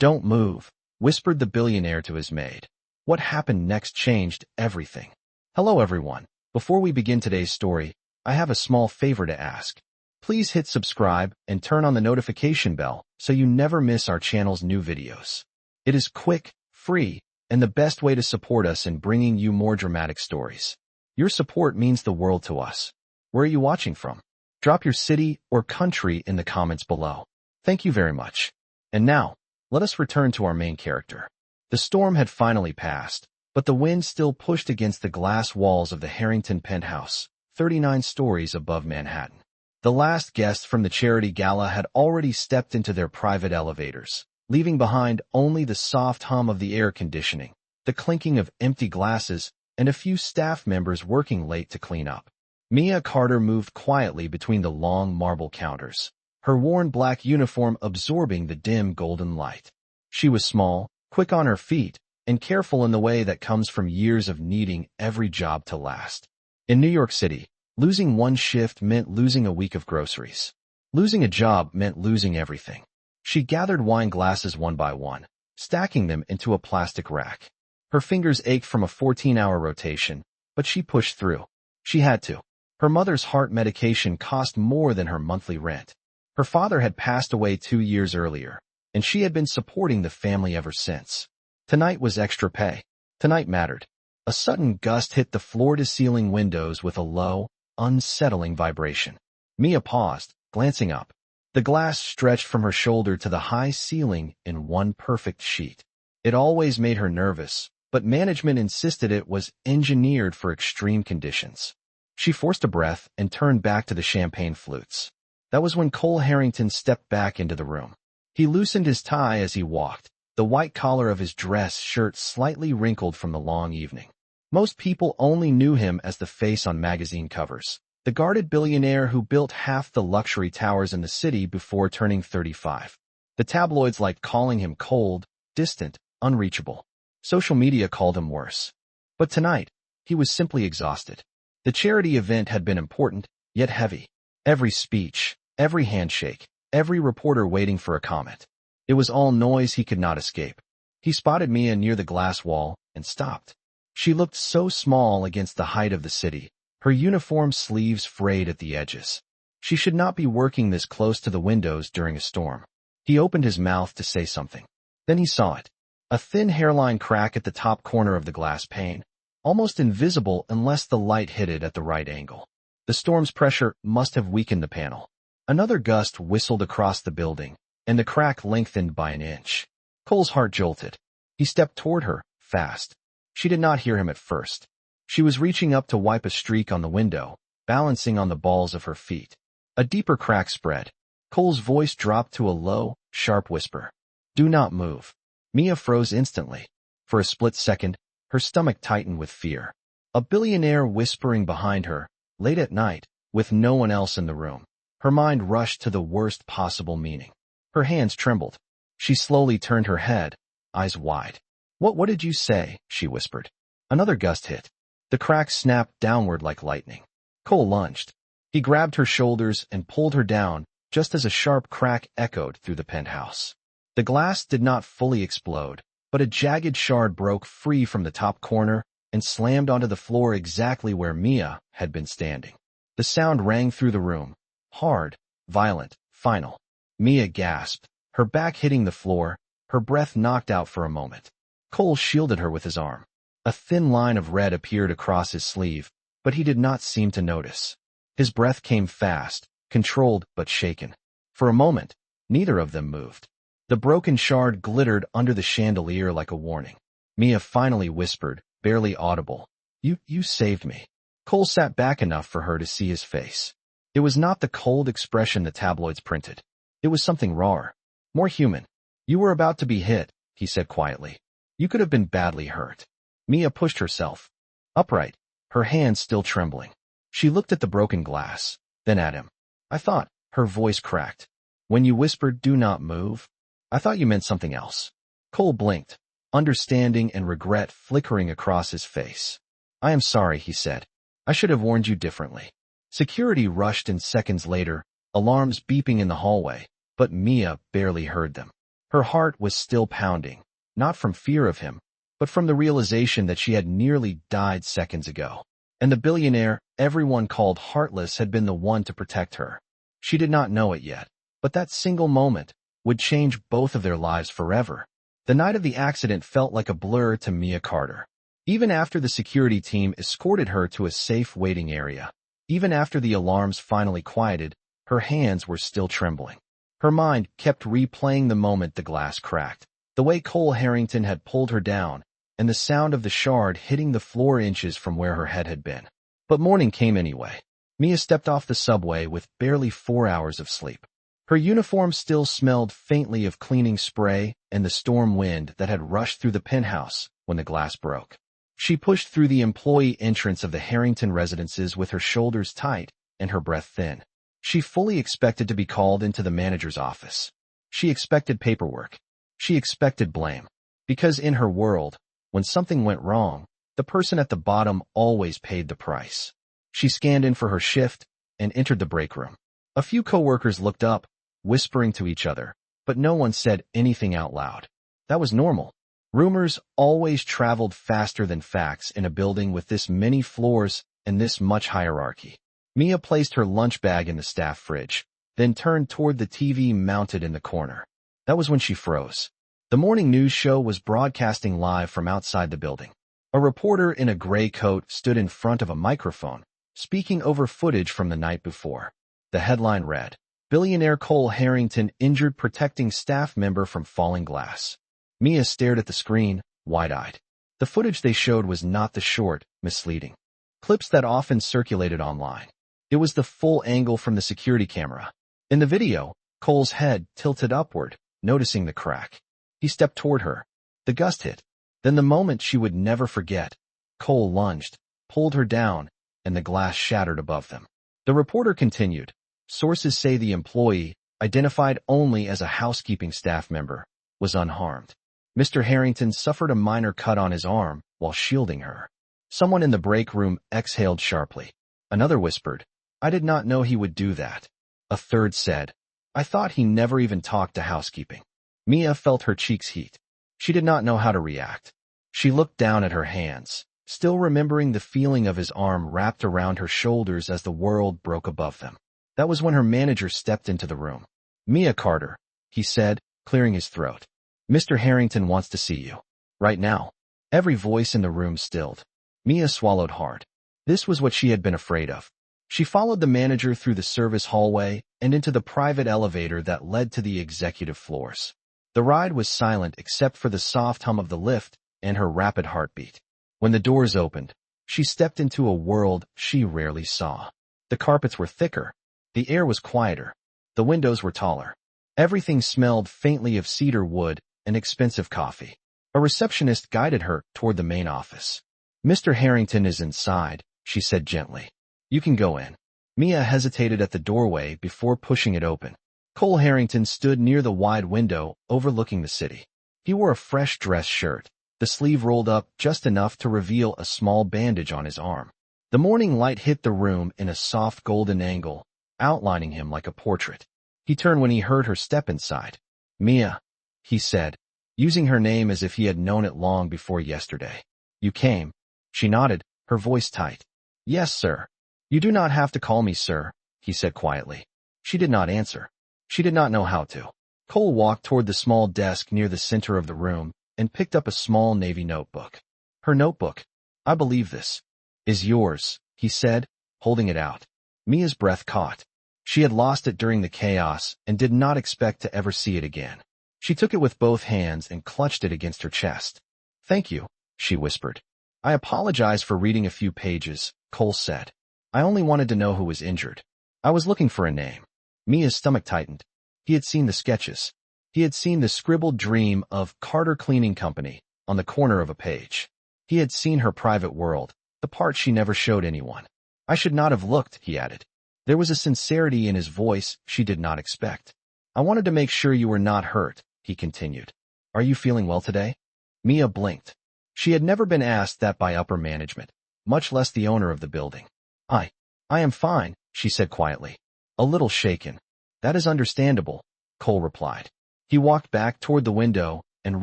"Don't move," whispered the billionaire to his maid. What happened next changed everything. Hello everyone. Before we begin today's story, I have a small favor to ask. Please hit subscribe and turn on the notification bell so you never miss our channel's new videos. It is quick, free, and the best way to support us in bringing you more dramatic stories. Your support means the world to us. Where are you watching from? Drop your city or country in the comments below. Thank you very much. And now, let us return to our main character. The storm had finally passed, but the wind still pushed against the glass walls of the Harrington penthouse, 39 stories above Manhattan. The last guests from the charity gala had already stepped into their private elevators, leaving behind only the soft hum of the air conditioning, the clinking of empty glasses, and a few staff members working late to clean up. Mia Carter moved quietly between the long marble counters, her worn black uniform absorbing the dim golden light. She was small, quick on her feet, and careful in the way that comes from years of needing every job to last. In New York City, losing one shift meant losing a week of groceries. Losing a job meant losing everything. She gathered wine glasses one by one, stacking them into a plastic rack. Her fingers ached from a 14-hour rotation, but she pushed through. She had to. Her mother's heart medication cost more than her monthly rent. Her father had passed away 2 years earlier, and she had been supporting the family ever since. Tonight was extra pay. Tonight mattered. A sudden gust hit the floor-to-ceiling windows with a low, unsettling vibration. Mia paused, glancing up. The glass stretched from her shoulder to the high ceiling in one perfect sheet. It always made her nervous, but management insisted it was engineered for extreme conditions. She forced a breath and turned back to the champagne flutes. That was when Cole Harrington stepped back into the room. He loosened his tie as he walked, the white collar of his dress shirt slightly wrinkled from the long evening. Most people only knew him as the face on magazine covers, the guarded billionaire who built half the luxury towers in the city before turning 35. The tabloids liked calling him cold, distant, unreachable. Social media called him worse. But tonight, he was simply exhausted. The charity event had been important, yet heavy. Every speech, every handshake, every reporter waiting for a comment. It was all noise he could not escape. He spotted Mia near the glass wall and stopped. She looked so small against the height of the city, her uniform sleeves frayed at the edges. She should not be working this close to the windows during a storm. He opened his mouth to say something. Then he saw it. A thin hairline crack at the top corner of the glass pane, almost invisible unless the light hit it at the right angle. The storm's pressure must have weakened the panel. Another gust whistled across the building, and the crack lengthened by an inch. Cole's heart jolted. He stepped toward her, fast. She did not hear him at first. She was reaching up to wipe a streak on the window, balancing on the balls of her feet. A deeper crack spread. Cole's voice dropped to a low, sharp whisper. "Do not move." Mia froze instantly. For a split second, her stomach tightened with fear. A billionaire whispering behind her, late at night, with no one else in the room. Her mind rushed to the worst possible meaning. Her hands trembled. She slowly turned her head, eyes wide. What did you say?" she whispered. Another gust hit. The crack snapped downward like lightning. Cole lunged. He grabbed her shoulders and pulled her down, just as a sharp crack echoed through the penthouse. The glass did not fully explode, but a jagged shard broke free from the top corner and slammed onto the floor exactly where Mia had been standing. The sound rang through the room. Hard, violent, final. Mia gasped, her back hitting the floor, her breath knocked out for a moment. Cole shielded her with his arm. A thin line of red appeared across his sleeve, but he did not seem to notice. His breath came fast, controlled but shaken. For a moment, neither of them moved. The broken shard glittered under the chandelier like a warning. Mia finally whispered, barely audible, You saved me." Cole sat back enough for her to see his face. It was not the cold expression the tabloids printed. It was something rawer, more human. "You were about to be hit," he said quietly. "You could have been badly hurt." Mia pushed herself upright, her hands still trembling. She looked at the broken glass, then at him. "I thought," her voice cracked, "when you whispered 'do not move,' I thought you meant something else." Cole blinked, understanding and regret flickering across his face. "I am sorry," he said. "I should have warned you differently." Security rushed in seconds later, alarms beeping in the hallway, but Mia barely heard them. Her heart was still pounding, not from fear of him, but from the realization that she had nearly died seconds ago. And the billionaire everyone called heartless had been the one to protect her. She did not know it yet, but that single moment would change both of their lives forever. The night of the accident felt like a blur to Mia Carter. Even after the security team escorted her to a safe waiting area, even after the alarms finally quieted, her hands were still trembling. Her mind kept replaying the moment the glass cracked, the way Cole Harrington had pulled her down, and the sound of the shard hitting the floor inches from where her head had been. But morning came anyway. Mia stepped off the subway with barely 4 hours of sleep. Her uniform still smelled faintly of cleaning spray and the storm wind that had rushed through the penthouse when the glass broke. She pushed through the employee entrance of the Harrington residences with her shoulders tight and her breath thin. She fully expected to be called into the manager's office. She expected paperwork. She expected blame. Because in her world, when something went wrong, the person at the bottom always paid the price. She scanned in for her shift and entered the break room. A few coworkers looked up, whispering to each other, but no one said anything out loud. That was normal. Rumors always traveled faster than facts in a building with this many floors and this much hierarchy. Mia placed her lunch bag in the staff fridge, then turned toward the TV mounted in the corner. That was when she froze. The morning news show was broadcasting live from outside the building. A reporter in a gray coat stood in front of a microphone, speaking over footage from the night before. The headline read, "Billionaire Cole Harrington injured protecting staff member from falling glass." Mia stared at the screen, wide-eyed. The footage they showed was not the short, misleading clips that often circulated online. It was the full angle from the security camera. In the video, Cole's head tilted upward, noticing the crack. He stepped toward her. The gust hit. Then the moment she would never forget. Cole lunged, pulled her down, and the glass shattered above them. The reporter continued. Sources say the employee, identified only as a housekeeping staff member, was unharmed. Mr. Harrington suffered a minor cut on his arm while shielding her. Someone in the break room exhaled sharply. Another whispered, "I did not know he would do that." A third said, "I thought he never even talked to housekeeping." Mia felt her cheeks heat. She did not know how to react. She looked down at her hands, still remembering the feeling of his arm wrapped around her shoulders as the world broke above them. That was when her manager stepped into the room. "Mia Carter," he said, clearing his throat. "Mr. Harrington wants to see you. Right now." Every voice in the room stilled. Mia swallowed hard. This was what she had been afraid of. She followed the manager through the service hallway and into the private elevator that led to the executive floors. The ride was silent except for the soft hum of the lift and her rapid heartbeat. When the doors opened, she stepped into a world she rarely saw. The carpets were thicker. The air was quieter. The windows were taller. Everything smelled faintly of cedar wood and expensive coffee. A receptionist guided her toward the main office. "Mr. Harrington is inside," she said gently. "You can go in." Mia hesitated at the doorway before pushing it open. Cole Harrington stood near the wide window overlooking the city. He wore a fresh dress shirt, the sleeve rolled up just enough to reveal a small bandage on his arm. The morning light hit the room in a soft golden angle, outlining him like a portrait. He turned when he heard her step inside. "Mia," he said, using her name as if he had known it long before yesterday. "You came." She nodded, her voice tight. "Yes, sir." "You do not have to call me sir," he said quietly. She did not answer. She did not know how to. Cole walked toward the small desk near the center of the room and picked up a small navy notebook. Her notebook. "I believe this is yours," he said, holding it out. Mia's breath caught. She had lost it during the chaos and did not expect to ever see it again. She took it with both hands and clutched it against her chest. "Thank you," she whispered. "I apologize for reading a few pages," Cole said. "I only wanted to know who was injured. I was looking for a name." Mia's stomach tightened. He had seen the sketches. He had seen the scribbled dream of Carter Cleaning Company on the corner of a page. He had seen her private world, the part she never showed anyone. "I should not have looked," he added. There was a sincerity in his voice she did not expect. "I wanted to make sure you were not hurt," he continued. "Are you feeling well today?" Mia blinked. She had never been asked that by upper management, much less the owner of the building. I am fine," she said quietly. A little shaken. "That is understandable," Cole replied. He walked back toward the window and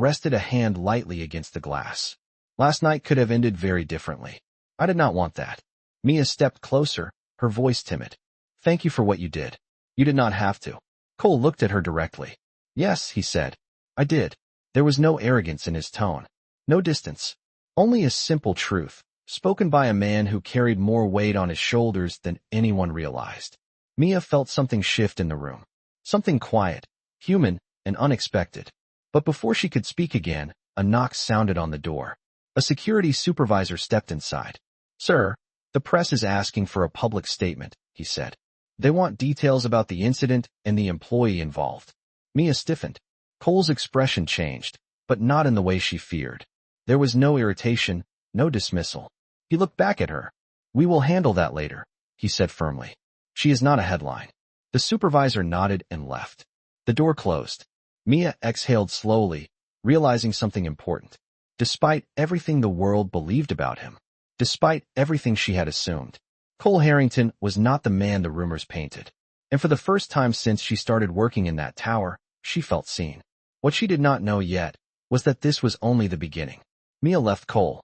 rested a hand lightly against the glass. Last night could have ended very differently. I did not want that. Mia stepped closer, her voice timid. Thank you for what you did. You did not have to. Cole looked at her directly. Yes, he said. I did. There was no arrogance in his tone. No distance. Only a simple truth, spoken by a man who carried more weight on his shoulders than anyone realized. Mia felt something shift in the room. Something quiet, human, and unexpected. But before she could speak again, a knock sounded on the door. A security supervisor stepped inside. Sir, the press is asking for a public statement, he said. They want details about the incident and the employee involved. Mia stiffened. Cole's expression changed, but not in the way she feared. There was no irritation, no dismissal. He looked back at her. We will handle that later, he said firmly. She is not a headline. The supervisor nodded and left. The door closed. Mia exhaled slowly, realizing something important. Despite everything the world believed about him, despite everything she had assumed, Cole Harrington was not the man the rumors painted. And for the first time since she started working in that tower, she felt seen. What she did not know yet was that this was only the beginning. Mia left Cole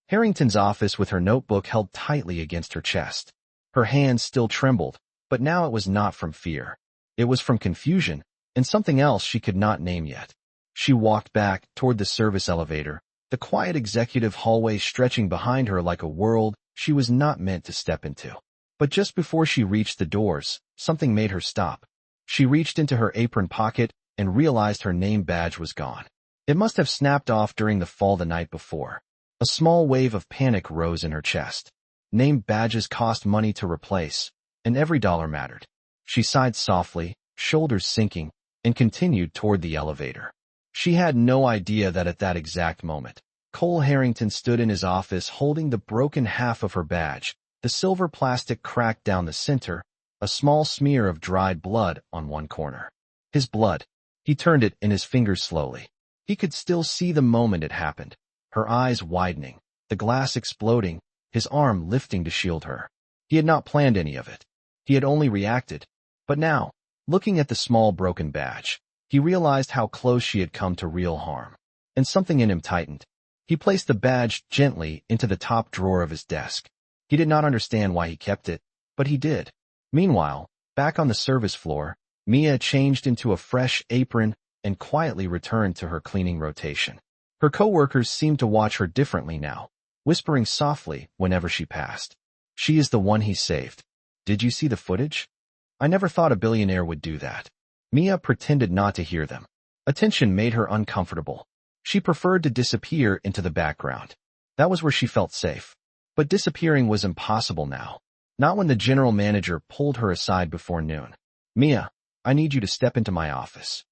Harrington's office with her notebook held tightly against her chest. Her hands still trembled, but now it was not from fear. It was from confusion, and something else she could not name yet. She walked back toward the service elevator, the quiet executive hallway stretching behind her like a world she was not meant to step into. But just before she reached the doors, something made her stop. She reached into her apron pocket and realized her name badge was gone. It must have snapped off during the fall the night before. A small wave of panic rose in her chest. Name badges cost money to replace, and every dollar mattered. She sighed softly, shoulders sinking, and continued toward the elevator. She had no idea that at that exact moment, Cole Harrington stood in his office holding the broken half of her badge, the silver plastic cracked down the center, a small smear of dried blood on one corner. His blood. He turned it in his fingers slowly. He could still see the moment it happened, her eyes widening, the glass exploding, his arm lifting to shield her. He had not planned any of it. He had only reacted. But now, looking at the small broken badge, he realized how close she had come to real harm. And something in him tightened. He placed the badge gently into the top drawer of his desk. He did not understand why he kept it, but he did. Meanwhile, back on the service floor, Mia changed into a fresh apron and quietly returned to her cleaning rotation. Her coworkers seemed to watch her differently now, whispering softly whenever she passed. She is the one he saved. Did you see the footage? I never thought a billionaire would do that. Mia pretended not to hear them. Attention made her uncomfortable. She preferred to disappear into the background. That was where she felt safe. But disappearing was impossible now. Not when the general manager pulled her aside before noon. Mia, I need you to step into my office.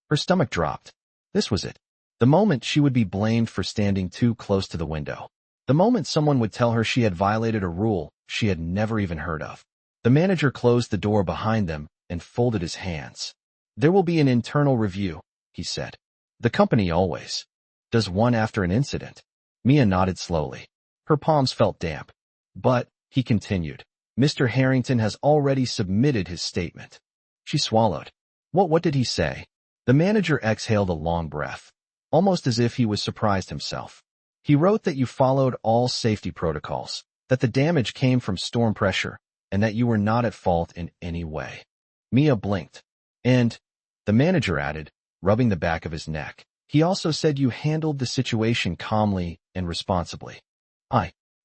Her stomach dropped. This was it. The moment she would be blamed for standing too close to the window. The moment someone would tell her she had violated a rule she had never even heard of. The manager closed the door behind them and folded his hands. There will be an internal review, he said. The company always does one after an incident. Mia nodded slowly. Her palms felt damp. But, he continued, Mr. Harrington has already submitted his statement. She swallowed. What did he say? The manager exhaled a long breath, almost as if he was surprised himself. He wrote that you followed all safety protocols, that the damage came from storm pressure, and that you were not at fault in any way. Mia blinked. And, the manager added, rubbing the back of his neck, he also said you handled the situation calmly and responsibly.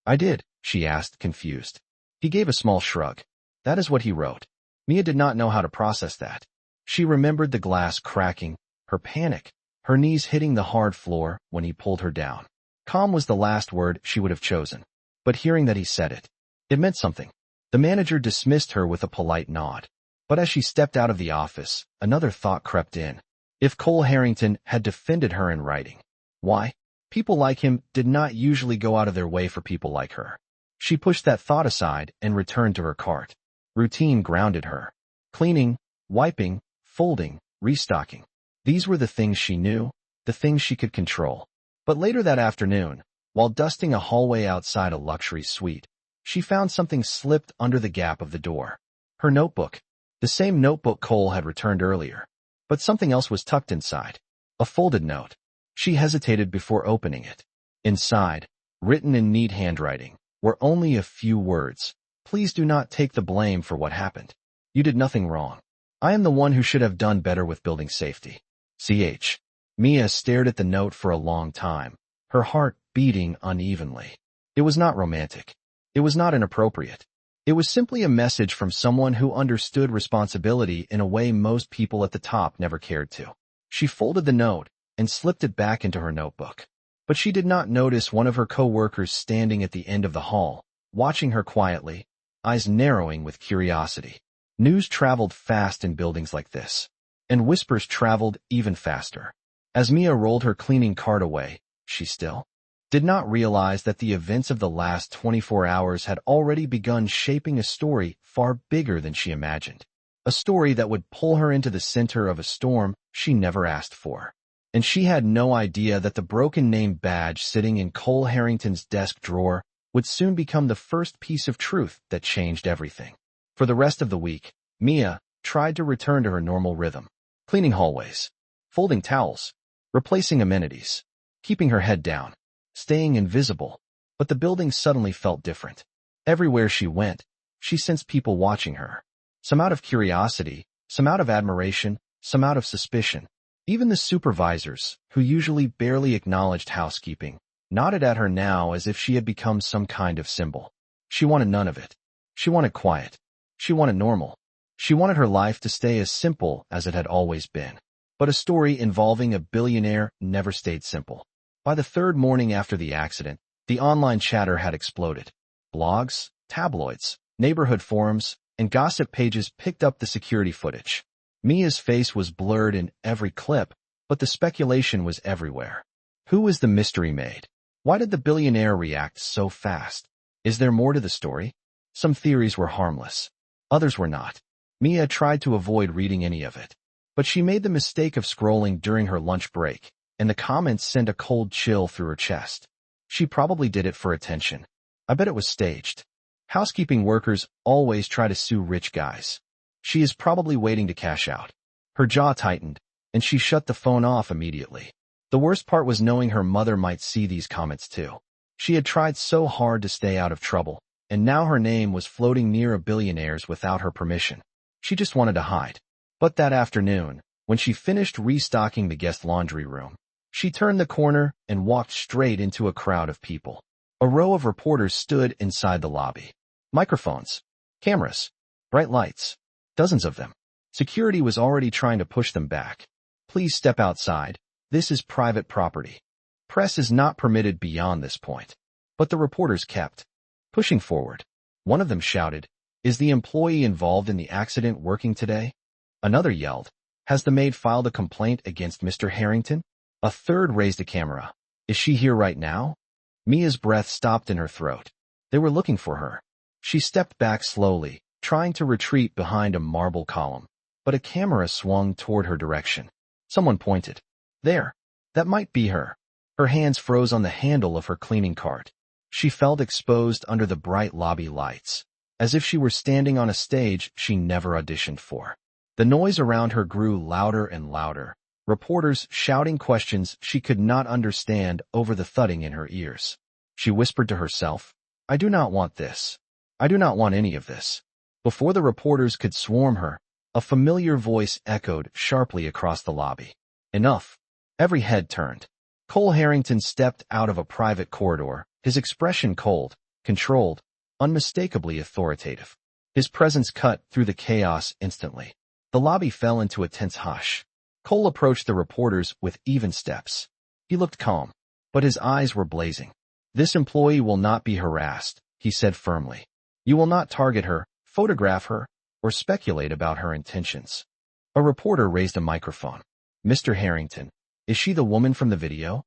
I did, she asked, confused. He gave a small shrug. That is what he wrote. Mia did not know how to process that. She remembered the glass cracking, her panic, her knees hitting the hard floor when he pulled her down. Calm was the last word she would have chosen. But hearing that he said it, it meant something. The manager dismissed her with a polite nod. But as she stepped out of the office, another thought crept in. If Cole Harrington had defended her in writing, why? People like him did not usually go out of their way for people like her. She pushed that thought aside and returned to her cart. Routine grounded her. Cleaning, wiping, folding, restocking. These were the things she knew, the things she could control. But later that afternoon, while dusting a hallway outside a luxury suite, she found something slipped under the gap of the door. Her notebook. The same notebook Cole had returned earlier. But something else was tucked inside. A folded note. She hesitated before opening it. Inside, written in neat handwriting, were only a few words. Please do not take the blame for what happened. You did nothing wrong. I am the one who should have done better with building safety. Ch. Mia stared at the note for a long time, her heart beating unevenly. It was not romantic. It was not inappropriate. It was simply a message from someone who understood responsibility in a way most people at the top never cared to. She folded the note and slipped it back into her notebook. But she did not notice one of her co-workers standing at the end of the hall, watching her quietly, eyes narrowing with curiosity. News traveled fast in buildings like this, and whispers traveled even faster. As Mia rolled her cleaning cart away, she still did not realize that the events of the last 24 hours had already begun shaping a story far bigger than she imagined. A story that would pull her into the center of a storm she never asked for. And she had no idea that the broken name badge sitting in Cole Harrington's desk drawer would soon become the first piece of truth that changed everything. For the rest of the week, Mia tried to return to her normal rhythm, cleaning hallways, folding towels, replacing amenities, keeping her head down, staying invisible. But the building suddenly felt different. Everywhere she went, she sensed people watching her. Some out of curiosity, some out of admiration, some out of suspicion. Even the supervisors, who usually barely acknowledged housekeeping, nodded at her now as if she had become some kind of symbol. She wanted none of it. She wanted quiet. She wanted normal. She wanted her life to stay as simple as it had always been. But a story involving a billionaire never stayed simple. By the third morning after the accident, the online chatter had exploded. Blogs, tabloids, neighborhood forums, and gossip pages picked up the security footage. Mia's face was blurred in every clip, but the speculation was everywhere. Who was the mystery maid? Why did the billionaire react so fast? Is there more to the story? Some theories were harmless. Others were not. Mia tried to avoid reading any of it. But she made the mistake of scrolling during her lunch break, and the comments sent a cold chill through her chest. She probably did it for attention. I bet it was staged. Housekeeping workers always try to sue rich guys. She is probably waiting to cash out. Her jaw tightened, and she shut the phone off immediately. The worst part was knowing her mother might see these comments too. She had tried so hard to stay out of trouble, and now her name was floating near a billionaire's without her permission. She just wanted to hide. But that afternoon, when she finished restocking the guest laundry room, she turned the corner and walked straight into a crowd of people. A row of reporters stood inside the lobby. Microphones, cameras, bright lights, dozens of them. Security was already trying to push them back. Please step outside. This is private property. Press is not permitted beyond this point. But the reporters kept pushing forward. One of them shouted, "Is the employee involved in the accident working today?" Another yelled, "Has the maid filed a complaint against Mr. Harrington?" A third raised a camera. "Is she here right now?" Mia's breath stopped in her throat. They were looking for her. She stepped back slowly, trying to retreat behind a marble column. But a camera swung toward her direction. Someone pointed. There. That might be her. Her hands froze on the handle of her cleaning cart. She felt exposed under the bright lobby lights, as if she were standing on a stage she never auditioned for. The noise around her grew louder and louder, reporters shouting questions she could not understand over the thudding in her ears. She whispered to herself, "I do not want this. I do not want any of this." Before the reporters could swarm her, a familiar voice echoed sharply across the lobby. "Enough." Every head turned. Cole Harrington stepped out of a private corridor, his expression cold, controlled, unmistakably authoritative. His presence cut through the chaos instantly. The lobby fell into a tense hush. Cole approached the reporters with even steps. He looked calm, but his eyes were blazing. "This employee will not be harassed," he said firmly. "You will not target her, photograph her, or speculate about her intentions." A reporter raised a microphone. "Mr. Harrington, is she the woman from the video?"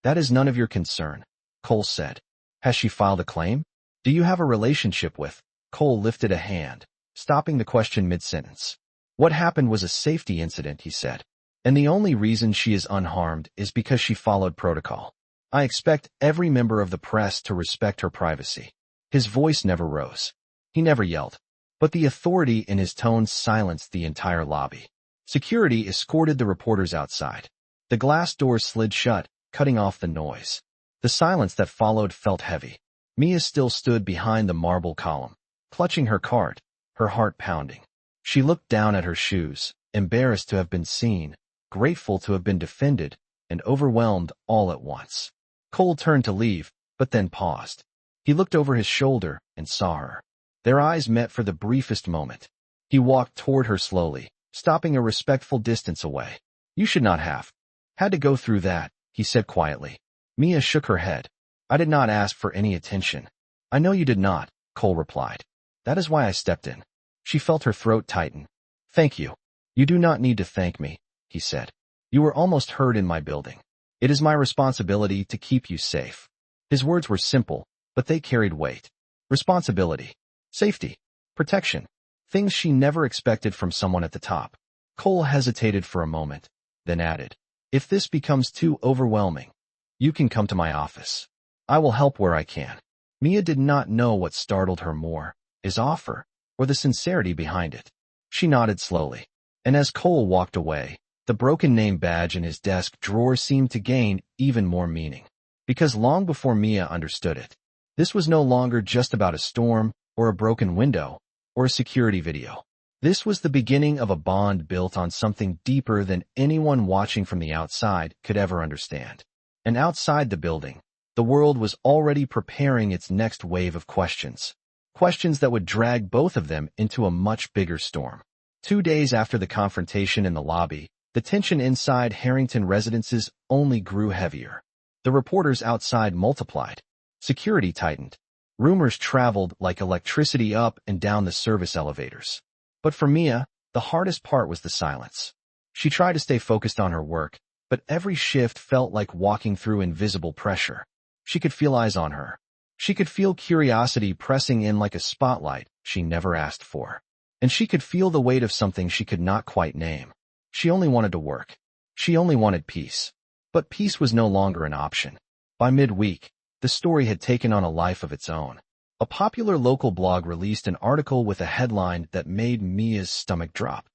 "That is none of your concern," Cole said. "Has she filed a claim? Do you have a relationship with?" Cole lifted a hand, stopping the question mid-sentence. "What happened was a safety incident," he said. "And the only reason she is unharmed is because she followed protocol. I expect every member of the press to respect her privacy." His voice never rose. He never yelled. But the authority in his tone silenced the entire lobby. Security escorted the reporters outside. The glass doors slid shut, cutting off the noise. The silence that followed felt heavy. Mia still stood behind the marble column, clutching her card, her heart pounding. She looked down at her shoes, embarrassed to have been seen, grateful to have been defended, and overwhelmed all at once. Cole turned to leave, but then paused. He looked over his shoulder and saw her. Their eyes met for the briefest moment. He walked toward her slowly, stopping a respectful distance away. "You should not have had to go through that," he said quietly. Mia shook her head. "I did not ask for any attention." "I know you did not," Cole replied. "That is why I stepped in." She felt her throat tighten. "Thank you." "You do not need to thank me," he said. "You were almost heard in my building. It is my responsibility to keep you safe." His words were simple, but they carried weight. Responsibility. Safety. Protection. Things she never expected from someone at the top. Cole hesitated for a moment, then added, "If this becomes too overwhelming, you can come to my office. I will help where I can." Mia did not know what startled her more, his offer, or the sincerity behind it. She nodded slowly. And as Cole walked away, the broken name badge in his desk drawer seemed to gain even more meaning. Because long before Mia understood it, this was no longer just about a storm, or a broken window, or a security video. This was the beginning of a bond built on something deeper than anyone watching from the outside could ever understand. And outside the building, the world was already preparing its next wave of questions. Questions that would drag both of them into a much bigger storm. 2 days after the confrontation in the lobby, the tension inside Harrington residences only grew heavier. The reporters outside multiplied. Security tightened. Rumors traveled like electricity up and down the service elevators. But for Mia, the hardest part was the silence. She tried to stay focused on her work, but every shift felt like walking through invisible pressure. She could feel eyes on her. She could feel curiosity pressing in like a spotlight she never asked for. And she could feel the weight of something she could not quite name. She only wanted to work. She only wanted peace. But peace was no longer an option. By midweek, the story had taken on a life of its own. A popular local blog released an article with a headline that made Mia's stomach drop.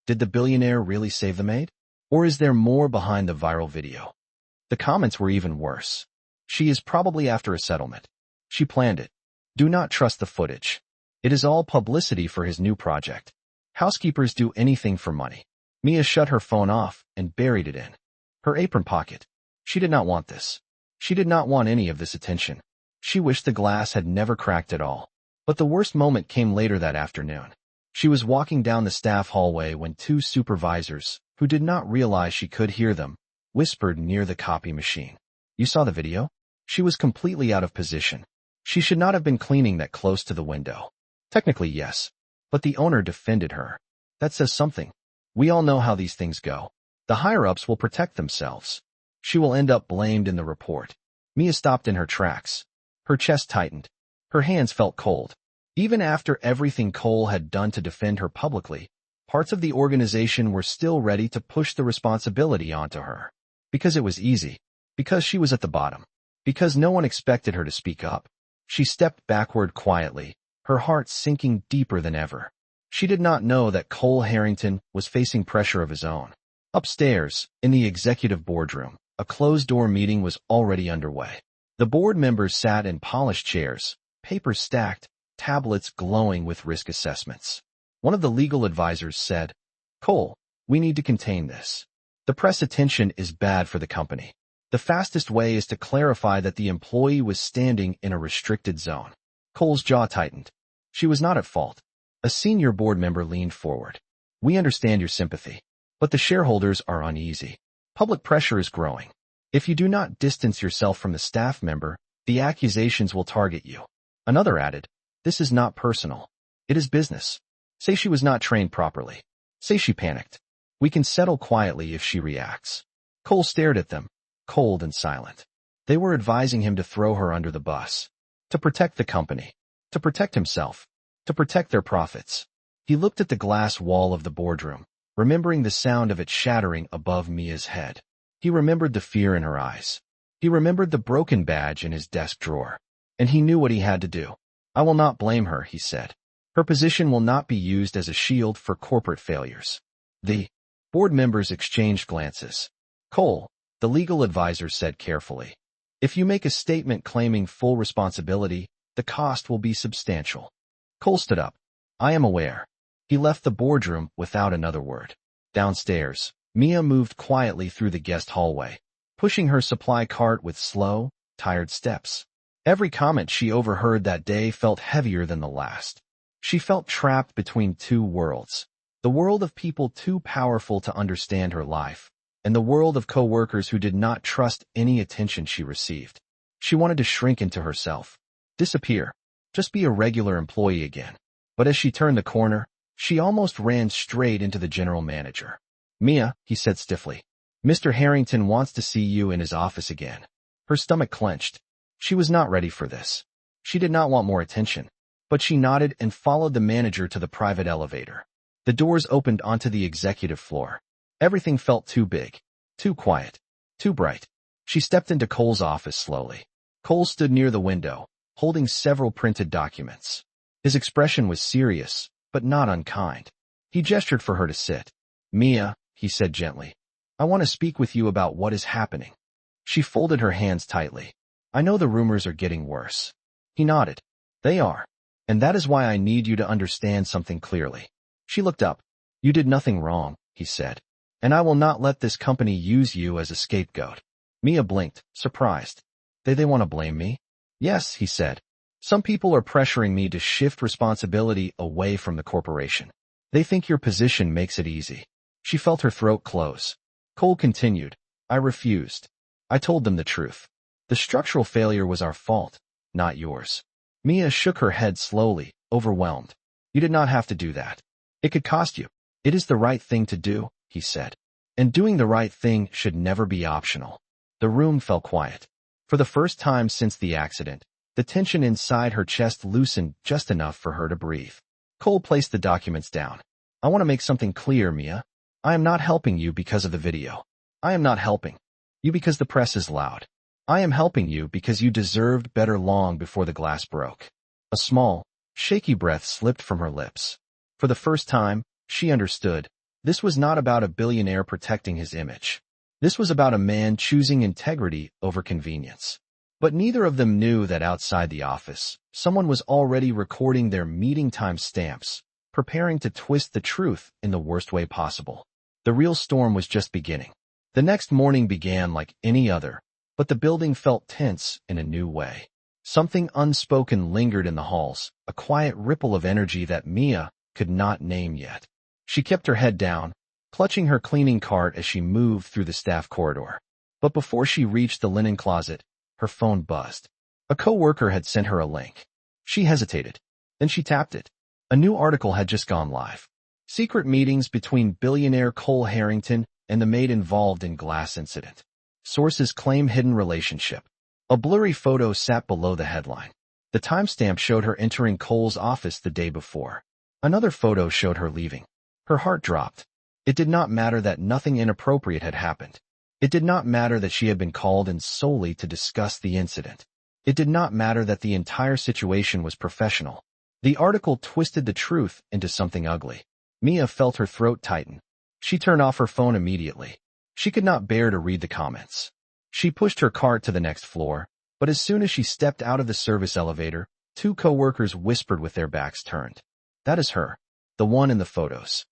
Did the billionaire really save the maid? Or is there more behind the viral video? The comments were even worse. She is probably after a settlement. She planned it. Do not trust the footage. It is all publicity for his new project. Housekeepers do anything for money. Mia shut her phone off and buried it in her apron pocket. She did not want this. She did not want any of this attention. She wished the glass had never cracked at all. But the worst moment came later that afternoon. She was walking down the staff hallway when 2 supervisors, who did not realize she could hear them, whispered near the copy machine. "You saw the video?" She was completely out of position. She should not have been cleaning that close to the window. Technically, yes. But the owner defended her. That says something. We all know how these things go. The higher-ups will protect themselves. She will end up blamed in the report. Mia stopped in her tracks. Her chest tightened. Her hands felt cold. Even after everything Cole had done to defend her publicly, parts of the organization were still ready to push the responsibility onto her. Because it was easy. Because she was at the bottom. Because no one expected her to speak up. She stepped backward quietly, her heart sinking deeper than ever. She did not know that Cole Harrington was facing pressure of his own. Upstairs, in the executive boardroom, a closed-door meeting was already underway. The board members sat in polished chairs, papers stacked, tablets glowing with risk assessments. One of the legal advisors said, "Cole, we need to contain this. The press attention is bad for the company. The fastest way is to clarify that the employee was standing in a restricted zone." Cole's jaw tightened. She was not at fault. A senior board member leaned forward. "We understand your sympathy, but the shareholders are uneasy. Public pressure is growing. If you do not distance yourself from the staff member, the accusations will target you." Another added, "This is not personal. It is business. Say she was not trained properly. Say she panicked. We can settle quietly if she reacts." Cole stared at them, cold and silent. They were advising him to throw her under the bus. To protect the company. To protect himself. To protect their profits. He looked at the glass wall of the boardroom, remembering the sound of it shattering above Mia's head. He remembered the fear in her eyes. He remembered the broken badge in his desk drawer. And he knew what he had to do. "I will not blame her," he said. "Her position will not be used as a shield for corporate failures." The Board members exchanged glances. Cole, the legal advisor, said carefully, "If you make a statement claiming full responsibility, the cost will be substantial." Cole stood up. "I am aware." He left the boardroom without another word. Downstairs, Mia moved quietly through the guest hallway, pushing her supply cart with slow, tired steps. Every comment she overheard that day felt heavier than the last. She felt trapped between two worlds. The world of people too powerful to understand her life, and the world of co-workers who did not trust any attention she received. She wanted to shrink into herself, disappear, just be a regular employee again. But as she turned the corner, she almost ran straight into the general manager. "Mia," he said stiffly, "Mr. Harrington wants to see you in his office again." Her stomach clenched. She was not ready for this. She did not want more attention, but she nodded and followed the manager to the private elevator. The doors opened onto the executive floor. Everything felt too big, too quiet, too bright. She stepped into Cole's office slowly. Cole stood near the window, holding several printed documents. His expression was serious, but not unkind. He gestured for her to sit. "Mia," he said gently, "I want to speak with you about what is happening." She folded her hands tightly. "I know the rumors are getting worse." He nodded. "They are. And that is why I need you to understand something clearly." She looked up. "You did nothing wrong," he said. "And I will not let this company use you as a scapegoat." Mia blinked, surprised. They want to blame me?" "Yes," he said. "Some people are pressuring me to shift responsibility away from the corporation. They think your position makes it easy." She felt her throat close. Cole continued, "I refused. I told them the truth. The structural failure was our fault, not yours." Mia shook her head slowly, overwhelmed. "You did not have to do that. It could cost you." "It is the right thing to do," he said. "And doing the right thing should never be optional." The room fell quiet. For the first time since the accident, the tension inside her chest loosened just enough for her to breathe. Cole placed the documents down. "I want to make something clear, Mia. I am not helping you because of the video. I am not helping you because the press is loud. I am helping you because you deserved better long before the glass broke." A small, shaky breath slipped from her lips. For the first time, she understood. This was not about a billionaire protecting his image. This was about a man choosing integrity over convenience. But neither of them knew that outside the office, someone was already recording their meeting time stamps, preparing to twist the truth in the worst way possible. The real storm was just beginning. The next morning began like any other, but the building felt tense in a new way. Something unspoken lingered in the halls, a quiet ripple of energy that Mia could not name yet. She kept her head down, clutching her cleaning cart as she moved through the staff corridor. But before she reached the linen closet, her phone buzzed. A co-worker had sent her a link. She hesitated. Then she tapped it. A new article had just gone live. Secret meetings between billionaire Cole Harrington and the maid involved in glass incident. Sources claim hidden relationship. A blurry photo sat below the headline. The timestamp showed her entering Cole's office the day before. Another photo showed her leaving. Her heart dropped. It did not matter that nothing inappropriate had happened. It did not matter that she had been called in solely to discuss the incident. It did not matter that the entire situation was professional. The article twisted the truth into something ugly. Mia felt her throat tighten. She turned off her phone immediately. She could not bear to read the comments. She pushed her cart to the next floor, but as soon as she stepped out of the service elevator, two co-workers whispered with their backs turned. "That is her, the one in the photos.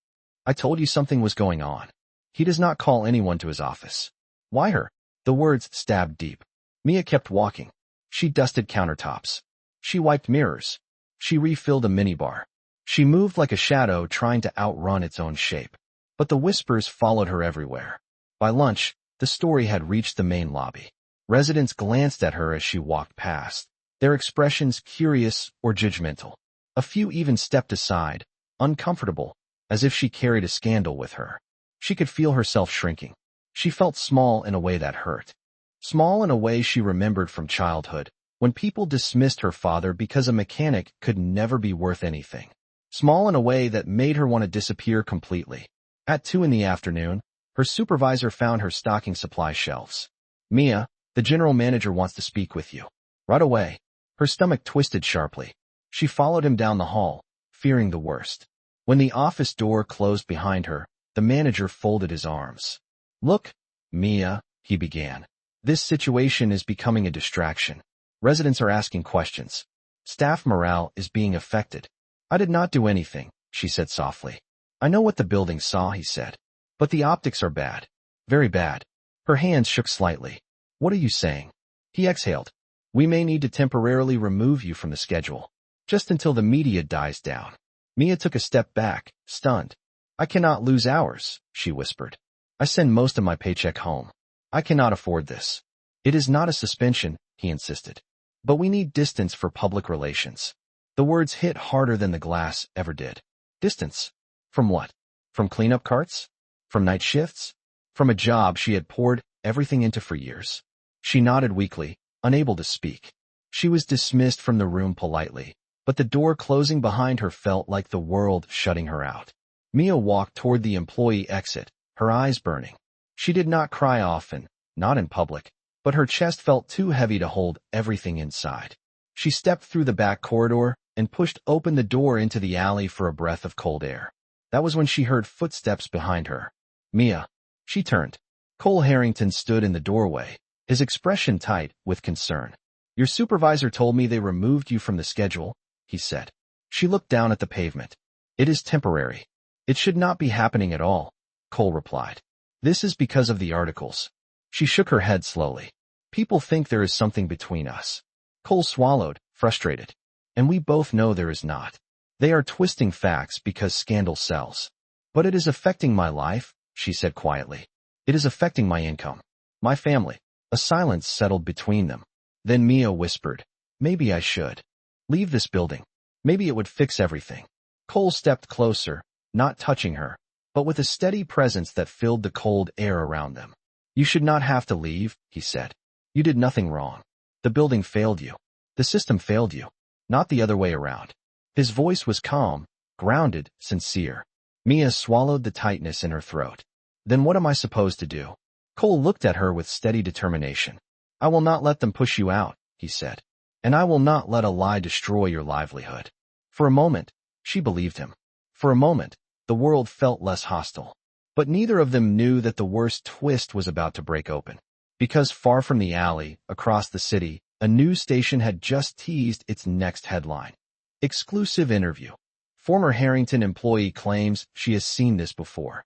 I told you something was going on. He does not call anyone to his office." "Why her?" The words stabbed deep. Mia kept walking. She dusted countertops. She wiped mirrors. She refilled a minibar. She moved like a shadow trying to outrun its own shape. But the whispers followed her everywhere. By lunch, the story had reached the main lobby. Residents glanced at her as she walked past, their expressions curious or judgmental. A few even stepped aside, uncomfortable, as if she carried a scandal with her. She could feel herself shrinking. She felt small in a way that hurt. Small in a way she remembered from childhood, when people dismissed her father because a mechanic could never be worth anything. Small in a way that made her want to disappear completely. At 2 p.m, her supervisor found her stocking supply shelves. "Mia, the general manager wants to speak with you." "Right away." Her stomach twisted sharply. She followed him down the hall, fearing the worst. When the office door closed behind her, The manager folded his arms. Look, Mia, he began. This situation is becoming a distraction. Residents are asking questions. Staff morale is being affected. I did not do anything, she said softly. I know what the building saw, he said. But the optics are bad. Very bad. Her hands shook slightly. What are you saying? He exhaled. We may need to temporarily remove you from the schedule. Just until the media dies down. Mia took a step back, stunned. I cannot lose hours, she whispered. I send most of my paycheck home. I cannot afford this. It is not a suspension, he insisted. But we need distance for public relations. The words hit harder than the glass ever did. Distance? From what? From cleanup carts? From night shifts? From a job she had poured everything into for years. She nodded weakly, unable to speak. She was dismissed from the room politely, but the door closing behind her felt like the world shutting her out. Mia walked toward the employee exit, her eyes burning. She did not cry often, not in public, but her chest felt too heavy to hold everything inside. She stepped through the back corridor and pushed open the door into the alley for a breath of cold air. That was when she heard footsteps behind her. Mia. She turned. Cole Harrington stood in the doorway, his expression tight with concern. Your supervisor told me they removed you from the schedule, he said. She looked down at the pavement. It is temporary. It should not be happening at all, Cole replied. This is because of the articles. She shook her head slowly. People think there is something between us. Cole swallowed, frustrated. And we both know there is not. They are twisting facts because scandal sells. But it is affecting my life, she said quietly. It is affecting my income. My family. A silence settled between them. Then Mia whispered, maybe I should. Leave this building. Maybe it would fix everything. Cole stepped closer, not touching her, but with a steady presence that filled the cold air around them. You should not have to leave, he said. You did nothing wrong. The building failed you. The system failed you. Not the other way around. His voice was calm, grounded, sincere. Mia swallowed the tightness in her throat. Then what am I supposed to do? Cole looked at her with steady determination. I will not let them push you out, he said. And I will not let a lie destroy your livelihood. For a moment, she believed him. For a moment, the world felt less hostile. But neither of them knew that the worst twist was about to break open. Because far from the alley, across the city, a news station had just teased its next headline. Exclusive interview. Former Harrington employee claims she has seen this before.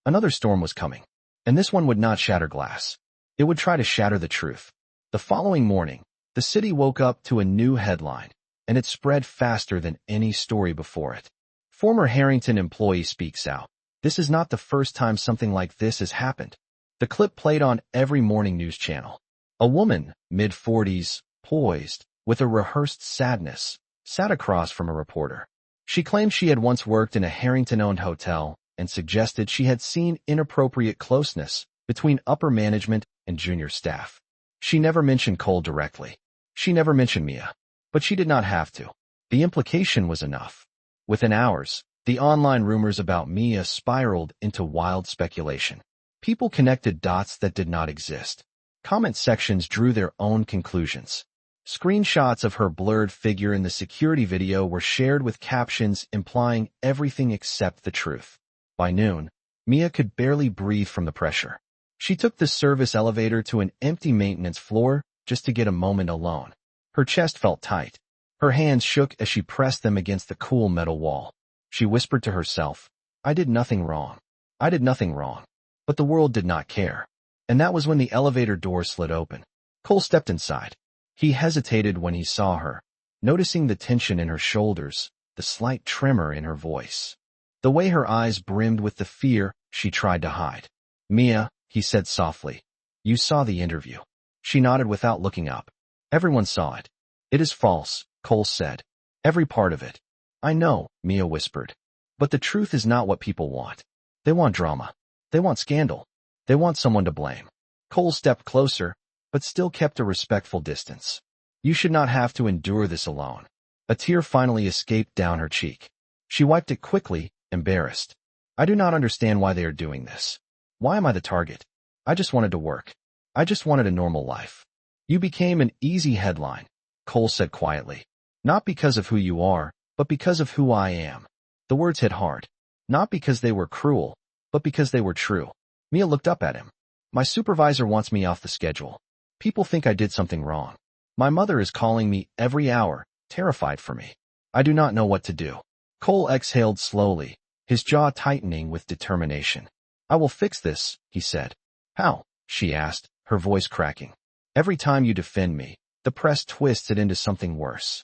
Another storm was coming. And this one would not shatter glass. It would try to shatter the truth. The following morning, the city woke up to a new headline, and it spread faster than any story before it. Former Harrington employee speaks out. This is not the first time something like this has happened. The clip played on every morning news channel. A woman, mid-40s, poised, with a rehearsed sadness, sat across from a reporter. She claimed she had once worked in a Harrington-owned hotel and suggested she had seen inappropriate closeness between upper management and junior staff. She never mentioned Cole directly. She never mentioned Mia. But she did not have to. The implication was enough. Within hours, the online rumors about Mia spiraled into wild speculation. People connected dots that did not exist. Comment sections drew their own conclusions. Screenshots of her blurred figure in the security video were shared with captions implying everything except the truth. By noon, Mia could barely breathe from the pressure. She took the service elevator to an empty maintenance floor just to get a moment alone. Her chest felt tight. Her hands shook as she pressed them against the cool metal wall. She whispered to herself, I did nothing wrong. I did nothing wrong. But the world did not care. And that was when the elevator door slid open. Cole stepped inside. He hesitated when he saw her, noticing the tension in her shoulders, the slight tremor in her voice. The way her eyes brimmed with the fear she tried to hide. Mia, he said softly, you saw the interview. She nodded without looking up. Everyone saw it. It is false, Cole said. Every part of it. I know, Mia whispered. But the truth is not what people want. They want drama. They want scandal. They want someone to blame. Cole stepped closer, but still kept a respectful distance. You should not have to endure this alone. A tear finally escaped down her cheek. She wiped it quickly, embarrassed. I do not understand why they are doing this. Why am I the target? I just wanted to work. I just wanted a normal life. You became an easy headline, Cole said quietly. Not because of who you are, but because of who I am. The words hit hard. Not because they were cruel, but because they were true. Mia looked up at him. My supervisor wants me off the schedule. People think I did something wrong. My mother is calling me every hour, terrified for me. I do not know what to do. Cole exhaled slowly, his jaw tightening with determination. I will fix this, he said. How? She asked, her voice cracking. Every time you defend me, the press twists it into something worse.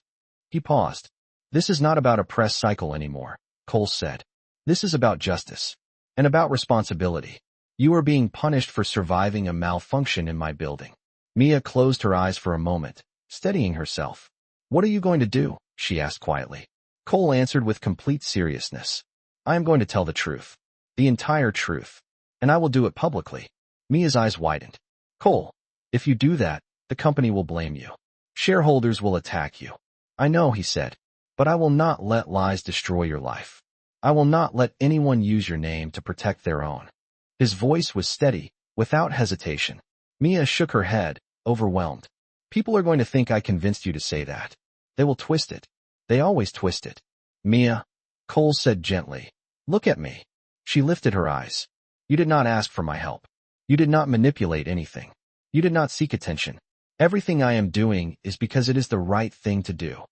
He paused. This is not about a press cycle anymore, Cole said. This is about justice. And about responsibility. You are being punished for surviving a malfunction in my building. Mia closed her eyes for a moment, steadying herself. What are you going to do? She asked quietly. Cole answered with complete seriousness. I am going to tell the truth. The entire truth. And I will do it publicly. Mia's eyes widened. Cole, if you do that, the company will blame you. Shareholders will attack you. I know, he said, but I will not let lies destroy your life. I will not let anyone use your name to protect their own. His voice was steady, without hesitation. Mia shook her head, overwhelmed. People are going to think I convinced you to say that. They will twist it. They always twist it. Mia, Cole said gently, look at me. She lifted her eyes. You did not ask for my help. You did not manipulate anything. You did not seek attention. Everything I am doing is because it is the right thing to do.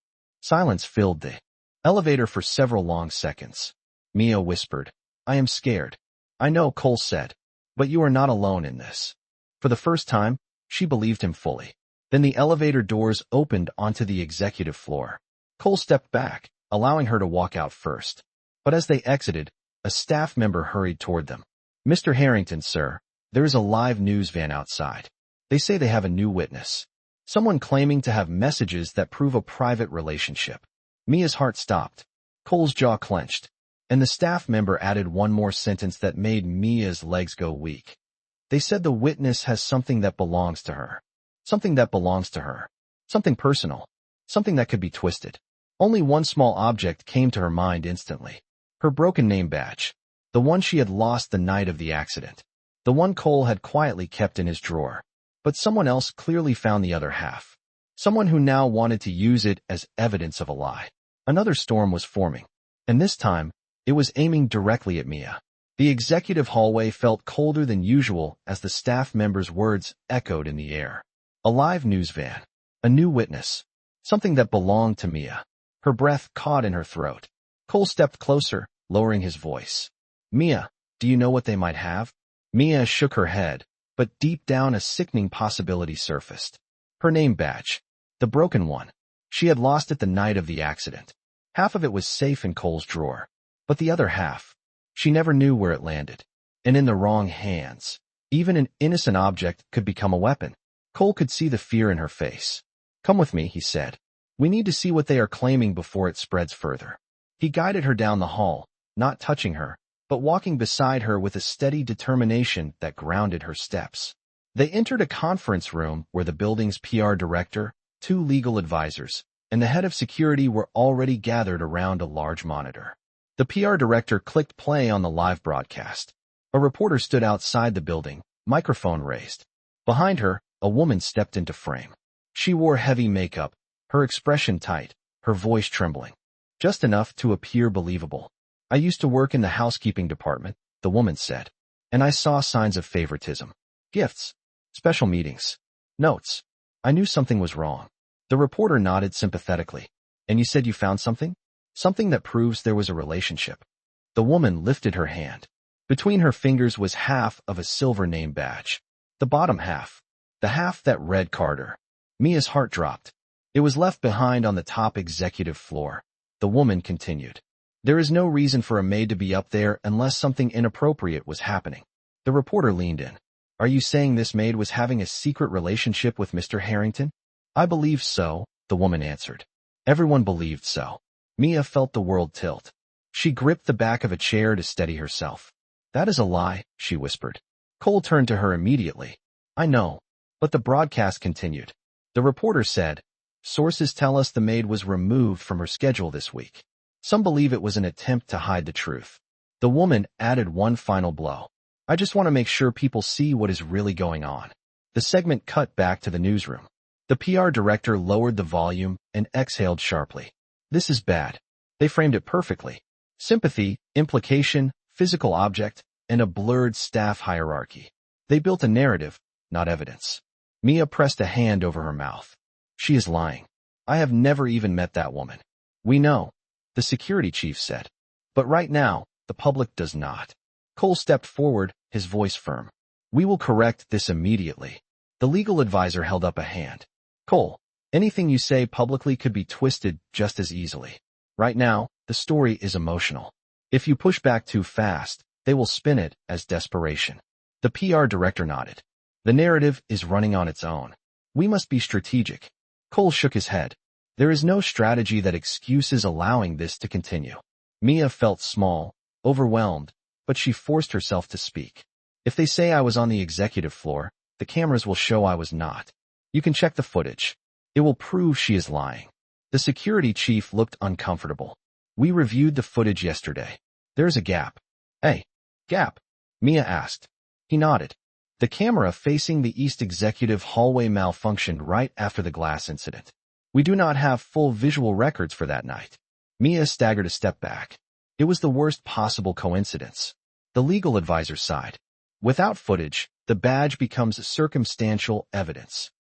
Silence filled the elevator for several long seconds. Mia whispered, I am scared. I know, Cole said, but you are not alone in this. For the first time, she believed him fully. Then the elevator doors opened onto the executive floor. Cole stepped back, allowing her to walk out first. But as they exited, a staff member hurried toward them. Mr. Harrington, sir, there is a live news van outside. They say they have a new witness. Someone claiming to have messages that prove a private relationship. Mia's heart stopped. Cole's jaw clenched. And the staff member added one more sentence that made Mia's legs go weak. They said the witness has something that belongs to her. Something that belongs to her. Something personal. Something that could be twisted. Only one small object came to her mind instantly. Her broken name badge. The one she had lost the night of the accident. The one Cole had quietly kept in his drawer. But someone else clearly found the other half. Someone who now wanted to use it as evidence of a lie. Another storm was forming. And this time, it was aiming directly at Mia. The executive hallway felt colder than usual as the staff member's words echoed in the air. A live news van. A new witness. Something that belonged to Mia. Her breath caught in her throat. Cole stepped closer, lowering his voice. Mia, do you know what they might have? Mia shook her head, but deep down a sickening possibility surfaced. Her name badge. The broken one. She had lost it the night of the accident. Half of it was safe in Cole's drawer. But the other half, she never knew where it landed. And in the wrong hands, even an innocent object could become a weapon. Cole could see the fear in her face. Come with me, he said. We need to see what they are claiming before it spreads further. He guided her down the hall, not touching her, but walking beside her with a steady determination that grounded her steps. They entered a conference room where the building's PR director, 2 legal advisors, and the head of security were already gathered around a large monitor. The PR director clicked play on the live broadcast. A reporter stood outside the building, microphone raised. Behind her, a woman stepped into frame. She wore heavy makeup, her expression tight, her voice trembling. Just enough to appear believable. I used to work in the housekeeping department, the woman said. And I saw signs of favoritism. Gifts. Special meetings. Notes. I knew something was wrong. The reporter nodded sympathetically. And you said you found something? Something that proves there was a relationship. The woman lifted her hand. Between her fingers was half of a silver name badge. The bottom half. The half that read Carter. Mia's heart dropped. It was left behind on the top executive floor. The woman continued. There is no reason for a maid to be up there unless something inappropriate was happening. The reporter leaned in. Are you saying this maid was having a secret relationship with Mr. Harrington? I believe so, the woman answered. Everyone believed so. Mia felt the world tilt. She gripped the back of a chair to steady herself. That is a lie, she whispered. Cole turned to her immediately. I know. But the broadcast continued. The reporter said, sources tell us the maid was removed from her schedule this week. Some believe it was an attempt to hide the truth. The woman added one final blow. I just want to make sure people see what is really going on. The segment cut back to the newsroom. The PR director lowered the volume and exhaled sharply. This is bad. They framed it perfectly. Sympathy, implication, physical object, and a blurred staff hierarchy. They built a narrative, not evidence. Mia pressed a hand over her mouth. She is lying. I have never even met that woman. We know, the security chief said. But right now, the public does not. Cole stepped forward, his voice firm. We will correct this immediately. The legal advisor held up a hand. Cole, anything you say publicly could be twisted just as easily. Right now, the story is emotional. If you push back too fast, they will spin it as desperation. The PR director nodded. The narrative is running on its own. We must be strategic. Cole shook his head. There is no strategy that excuses allowing this to continue. Mia felt small, overwhelmed, but she forced herself to speak. If they say I was on the executive floor, the cameras will show I was not. You can check the footage. It will prove she is lying. The security chief looked uncomfortable. We reviewed the footage yesterday. There's a gap. Hey, gap? Mia asked. He nodded. The camera facing the east executive hallway malfunctioned right after the glass incident. We do not have full visual records for that night. Mia staggered a step back. It was the worst possible coincidence. The legal advisor sighed. Without footage, the badge becomes circumstantial evidence.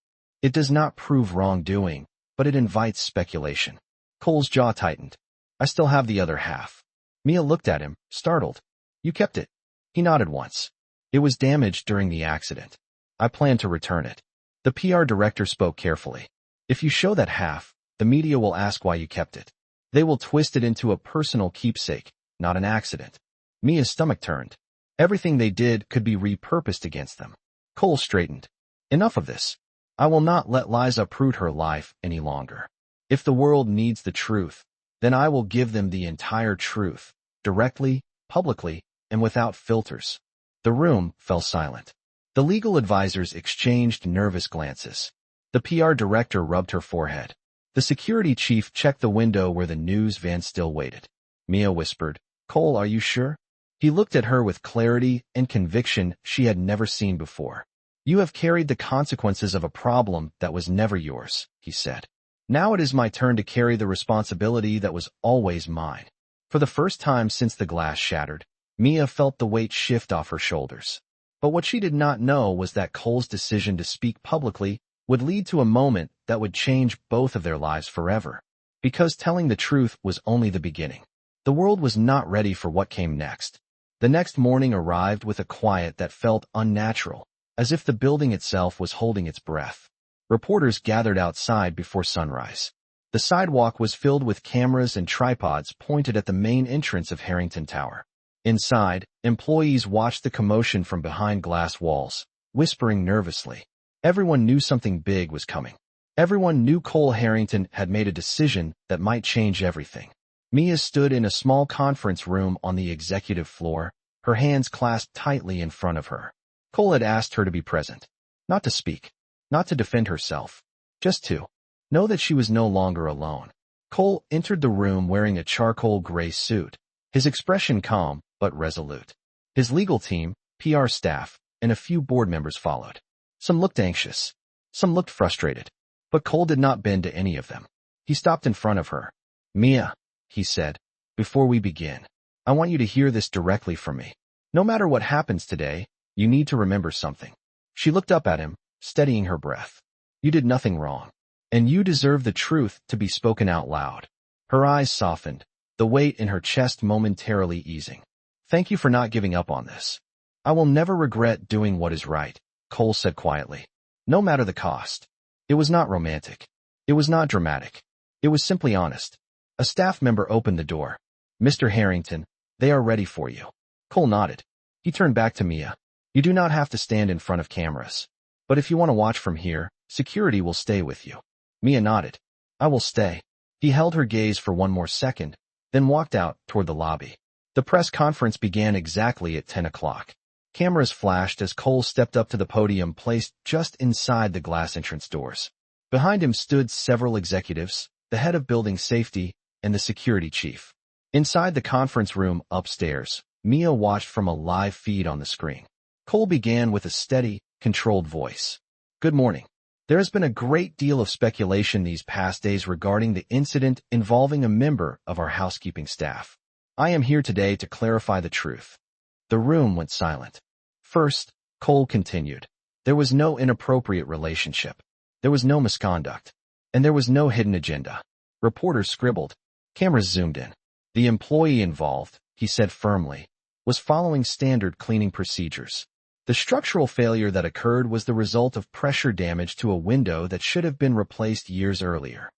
It does not prove wrongdoing, but it invites speculation. Cole's jaw tightened. I still have the other half. Mia looked at him, startled. You kept it. He nodded once. It was damaged during the accident. I plan to return it. The PR director spoke carefully. If you show that half, the media will ask why you kept it. They will twist it into a personal keepsake, not an accident. Mia's stomach turned. Everything they did could be repurposed against them. Cole straightened. Enough of this. I will not let lies uproot her life any longer. If the world needs the truth, then I will give them the entire truth, directly, publicly, and without filters. The room fell silent. The legal advisors exchanged nervous glances. The PR director rubbed her forehead. The security chief checked the window where the news van still waited. Mia whispered, Cole, are you sure? He looked at her with clarity and conviction she had never seen before. You have carried the consequences of a problem that was never yours, he said. Now it is my turn to carry the responsibility that was always mine. For the first time since the glass shattered, Mia felt the weight shift off her shoulders. But what she did not know was that Cole's decision to speak publicly would lead to a moment that would change both of their lives forever. Because telling the truth was only the beginning. The world was not ready for what came next. The next morning arrived with a quiet that felt unnatural, as if the building itself was holding its breath. Reporters gathered outside before sunrise. The sidewalk was filled with cameras and tripods pointed at the main entrance of Harrington Tower. Inside, employees watched the commotion from behind glass walls, whispering nervously. Everyone knew something big was coming. Everyone knew Cole Harrington had made a decision that might change everything. Mia stood in a small conference room on the executive floor, her hands clasped tightly in front of her. Cole had asked her to be present. Not to speak. Not to defend herself. Just to know that she was no longer alone. Cole entered the room wearing a charcoal gray suit, his expression calm but resolute. His legal team, PR staff, and a few board members followed. Some looked anxious. Some looked frustrated. But Cole did not bend to any of them. He stopped in front of her. Mia, he said, before we begin, I want you to hear this directly from me. No matter what happens today, you need to remember something. She looked up at him, steadying her breath. You did nothing wrong. And you deserve the truth to be spoken out loud. Her eyes softened, the weight in her chest momentarily easing. Thank you for not giving up on this. I will never regret doing what is right, Cole said quietly. No matter the cost. It was not romantic. It was not dramatic. It was simply honest. A staff member opened the door. Mr. Harrington, they are ready for you. Cole nodded. He turned back to Mia. You do not have to stand in front of cameras. But if you want to watch from here, security will stay with you. Mia nodded. I will stay. He held her gaze for one more second, then walked out toward the lobby. The press conference began exactly at 10 o'clock. Cameras flashed as Cole stepped up to the podium placed just inside the glass entrance doors. Behind him stood several executives, the head of building safety, and the security chief. Inside the conference room upstairs, Mia watched from a live feed on the screen. Cole began with a steady, controlled voice. Good morning. There has been a great deal of speculation these past days regarding the incident involving a member of our housekeeping staff. I am here today to clarify the truth. The room went silent. First, Cole continued. There was no inappropriate relationship. There was no misconduct. And there was no hidden agenda. Reporters scribbled. Cameras zoomed in. The employee involved, he said firmly, was following standard cleaning procedures. The structural failure that occurred was the result of pressure damage to a window that should have been replaced years earlier.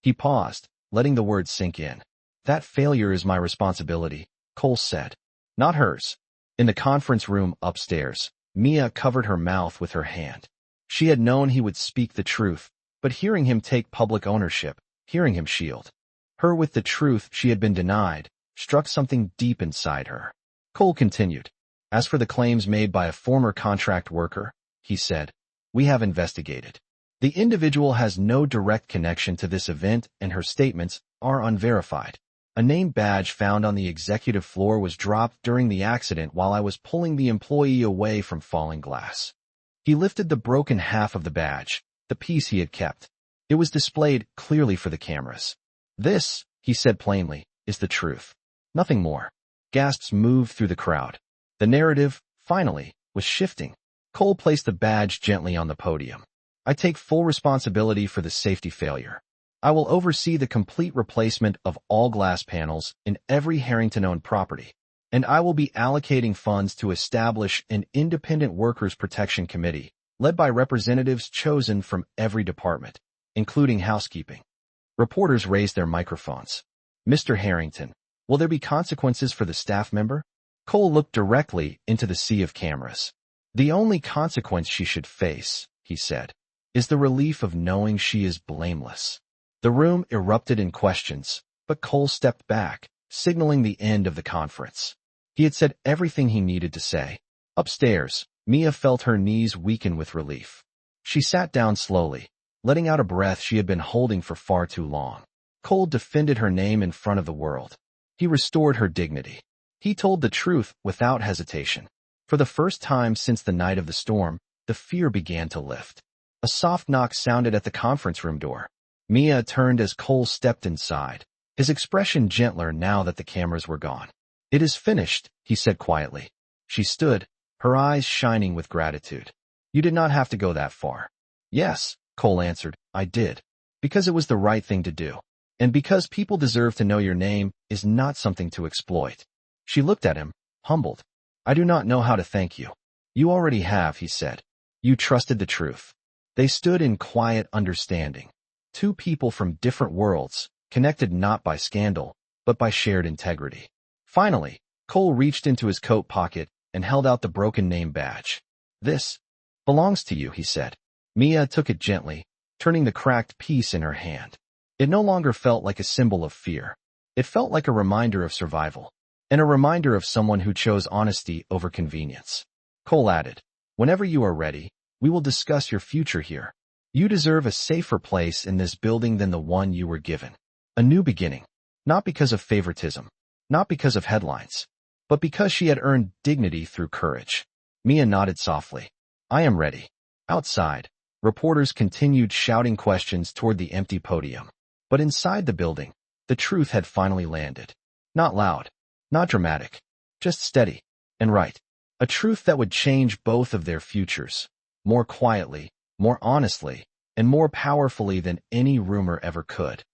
He paused, letting the words sink in. That failure is my responsibility, Cole said. Not hers. In the conference room upstairs, Mia covered her mouth with her hand. She had known he would speak the truth, but hearing him take public ownership, hearing him shield her with the truth she had been denied, struck something deep inside her. Cole continued. As for the claims made by a former contract worker, he said, we have investigated. The individual has no direct connection to this event and her statements are unverified. A name badge found on the executive floor was dropped during the accident while I was pulling the employee away from falling glass. He lifted the broken half of the badge, the piece he had kept. It was displayed clearly for the cameras. This, he said plainly, is the truth. Nothing more. Gasps moved through the crowd. The narrative, finally, was shifting. Cole placed the badge gently on the podium. I take full responsibility for the safety failure. I will oversee the complete replacement of all glass panels in every Harrington-owned property, and I will be allocating funds to establish an independent workers' protection committee, led by representatives chosen from every department, including housekeeping. Reporters raised their microphones. Mr. Harrington, will there be consequences for the staff member? Cole looked directly into the sea of cameras. The only consequence she should face, he said, is the relief of knowing she is blameless. The room erupted in questions, but Cole stepped back, signaling the end of the conference. He had said everything he needed to say. Upstairs, Mia felt her knees weaken with relief. She sat down slowly, letting out a breath she had been holding for far too long. Cole defended her name in front of the world. He restored her dignity. He told the truth without hesitation. For the first time since the night of the storm, the fear began to lift. A soft knock sounded at the conference room door. Mia turned as Cole stepped inside, his expression gentler now that the cameras were gone. It is finished, he said quietly. She stood, her eyes shining with gratitude. You did not have to go that far. Yes, Cole answered, I did. Because it was the right thing to do. And because people deserve to know your name is not something to exploit. She looked at him, humbled. I do not know how to thank you. You already have, he said. You trusted the truth. They stood in quiet understanding. Two people from different worlds, connected not by scandal, but by shared integrity. Finally, Cole reached into his coat pocket and held out the broken name badge. This belongs to you, he said. Mia took it gently, turning the cracked piece in her hand. It no longer felt like a symbol of fear. It felt like a reminder of survival, and a reminder of someone who chose honesty over convenience. Cole added, whenever you are ready, we will discuss your future here. You deserve a safer place in this building than the one you were given. A new beginning, not because of favoritism, not because of headlines, but because she had earned dignity through courage. Mia nodded softly. I am ready. Outside, reporters continued shouting questions toward the empty podium. But inside the building, the truth had finally landed. Not loud, not dramatic, just steady and right. A truth that would change both of their futures, more quietly, more honestly, and more powerfully than any rumor ever could.